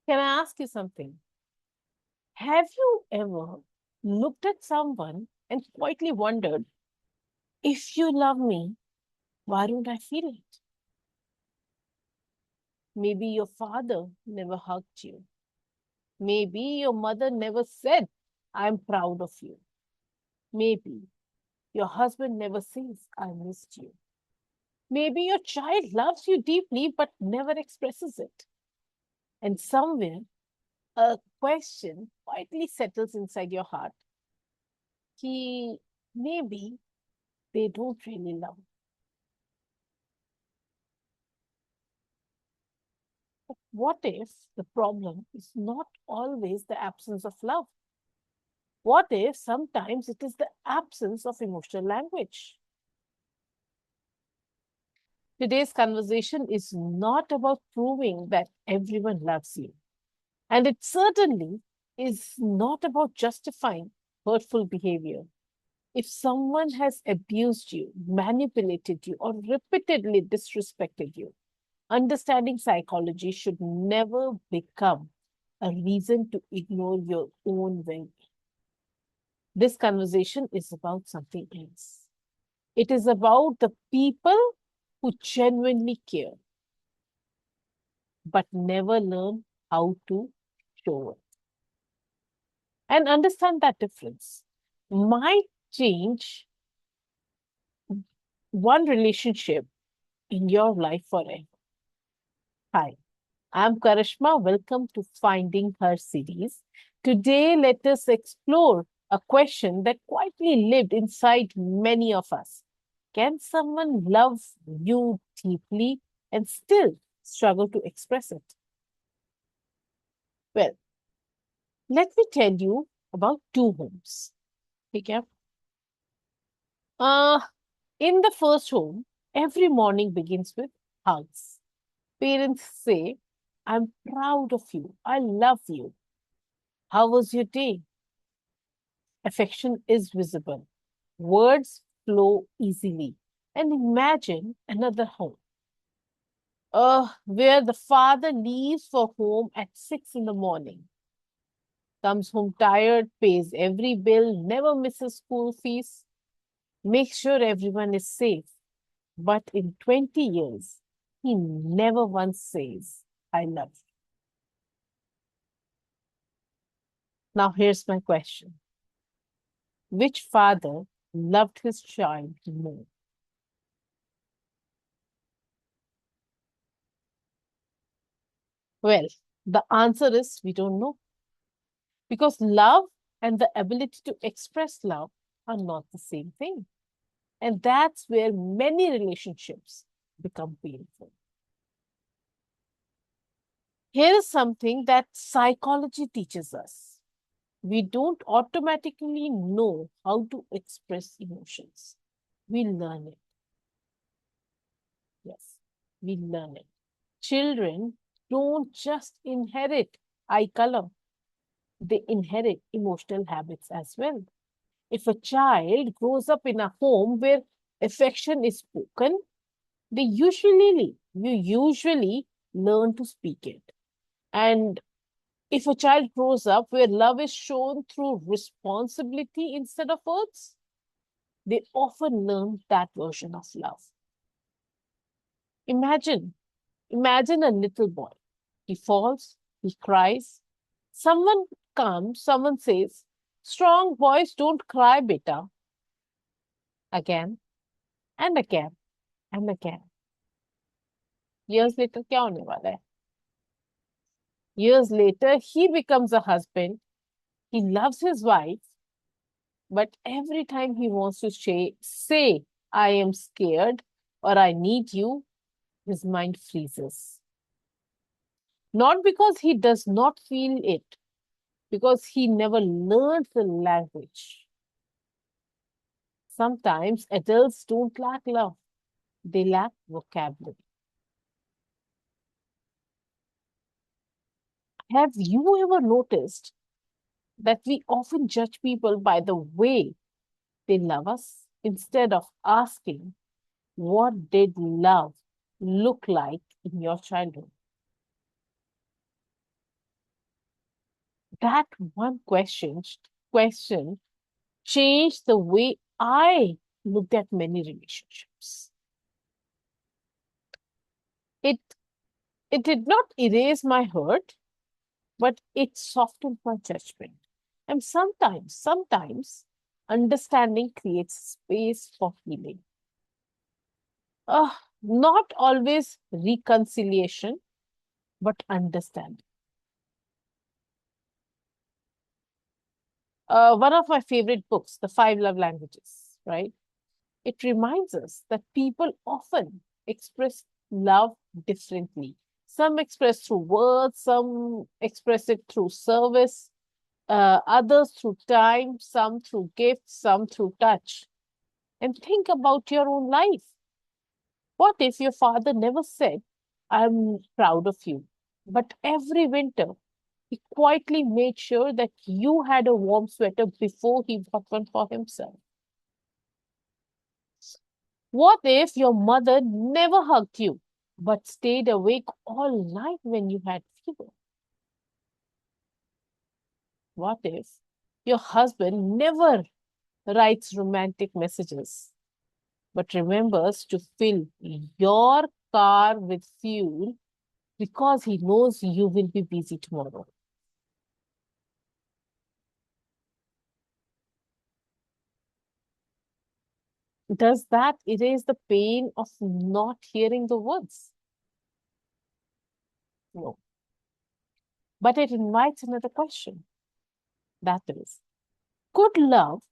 Can I ask you something? Have you ever looked at someone and quietly wondered, if you love me, why don't I feel it? Maybe your father never hugged you. Maybe your mother never said, I'm proud of you. Maybe your husband never says, I missed you. Maybe your child loves you deeply but never expresses it. And somewhere, a question quietly settles inside your heart. He maybe they don't really love. What if the problem is not always the absence of love? What if sometimes it is the absence of emotional language? Today's conversation is not about proving that everyone loves you. And it certainly is not about justifying hurtful behavior. If someone has abused you, manipulated you, or repeatedly disrespected you, understanding psychology should never become a reason to ignore your own well being. This conversation is about something else. It is about the people who genuinely care but never learn how to show it. And understand that difference might change one relationship in your life forever. Hi, I'm Karishma. Welcome to Finding Her series. Today, let us explore a question that quietly lived inside many of us. Can someone love you deeply and still struggle to express it? Well, let me tell you about two homes. Okay? Uh, in the first home, every morning begins with hugs. Parents say, I'm proud of you. I love you. How was your day? Affection is visible. Words flow easily. And imagine another home, where the father leaves for home at 6 in the morning, comes home tired, pays every bill, never misses school fees, makes sure everyone is safe. But in 20 years, he never once says, I love you. Now, here's my question. Which father loved his child more? Well, the answer is we don't know, because love and the ability to express love are not the same thing. And that's where many relationships become painful. Here is something that psychology teaches us: we don't automatically know how to express emotions. We learn it. Yes, we learn it. Children don't just inherit eye color, they inherit emotional habits as well. If a child grows up in a home where affection is spoken, you usually learn to speak it. And if a child grows up where love is shown through responsibility instead of words, they often learn that version of love. Imagine, imagine a little boy. He falls, he cries. Someone comes, someone says, strong boys don't cry, beta. Again and again and again. Years later, क्या होने वाला है? Years later, he becomes a husband. He loves his wife, but every time he wants to say, I am scared or I need you, his mind freezes. Not because he does not feel it, because he never learned the language. Sometimes adults don't lack love, they lack vocabulary. Have you ever noticed that we often judge people by the way they love us instead of asking, what did love look like in your childhood? That one question changed the way I looked at many relationships. It it did not erase my hurt, but it softened my judgment. And sometimes understanding creates space for healing. Not always reconciliation, but understanding. One of my favorite books, The Five Love Languages, right? It reminds us that people often express love differently. Some express through words, some express it through service, others through time, some through gifts, some through touch. And think about your own life. What if your father never said, I'm proud of you? But every winter, he quietly made sure that you had a warm sweater before he bought one for himself. What if your mother never hugged you, but stayed awake all night when you had fever? What if your husband never writes romantic messages, but remembers to fill your car with fuel because he knows you will be busy tomorrow? Does that erase the pain of not hearing the words? No. But it invites another question. That is, could love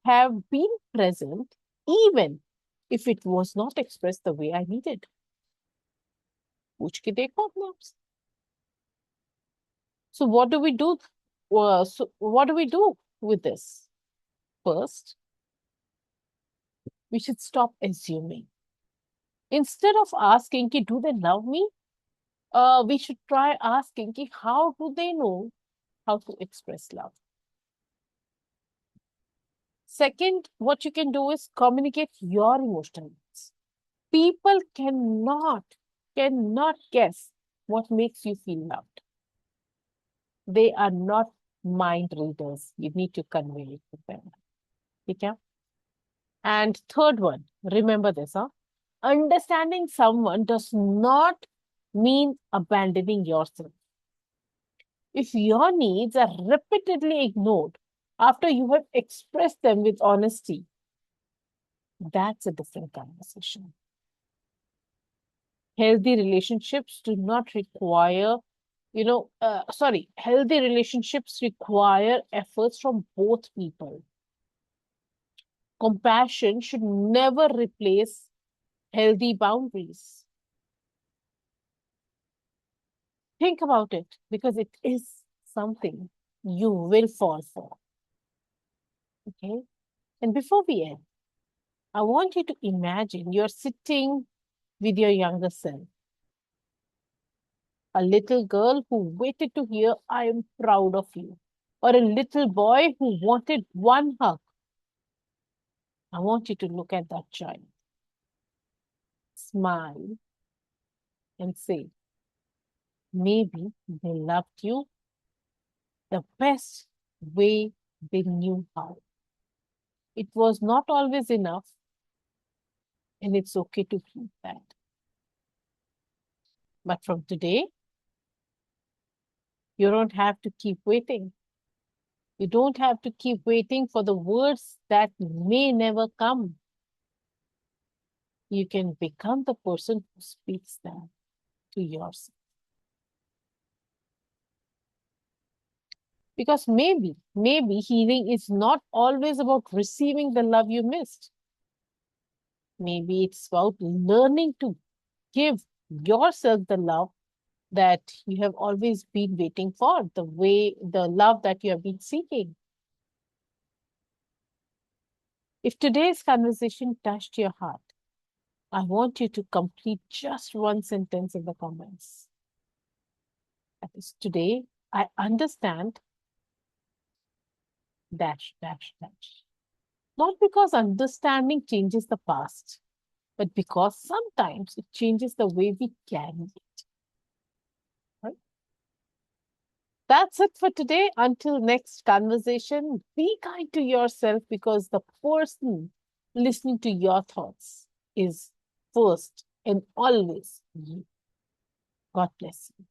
have been present even if it was not expressed the way I needed? पूछ के देखो अपने आप से. So what do we do? What do we do with this? First, we should stop assuming. Instead of asking, ki, do they love me? We should try asking, ki, how do they know how to express love? Second, what you can do is communicate your emotional needs. People cannot guess what makes you feel loved. They are not mind readers. You need to convey it to them. Okay? And third one, remember this, huh? Understanding someone does not mean abandoning yourself. If your needs are repeatedly ignored after you have expressed them with honesty, that's a different conversation. Healthy relationships do not require, healthy relationships require efforts from both people. Compassion should never replace healthy boundaries. Think about it because it is something you will fall for. Okay. And before we end, I want you to imagine you're sitting with your younger self, a little girl who waited to hear, I am proud of you, or a little boy who wanted one hug. I want you to look at that child, smile, and say, maybe they loved you the best way they knew how. It was not always enough, and it's okay to feel that. But from today, you don't have to keep waiting. You don't have to keep waiting for the words that may never come. You can become the person who speaks them to yourself. Because maybe healing is not always about receiving the love you missed. Maybe it's about learning to give yourself the love that you have always been waiting for, the love that you have been seeking. If today's conversation touched your heart, I want you to complete just one sentence in the comments. That is, today, I understand dash, dash, dash. Not because understanding changes the past, but because sometimes it changes the way we carry it. Right? That's it for today. Until next conversation, be kind to yourself because the person listening to your thoughts is first and always you. God bless you.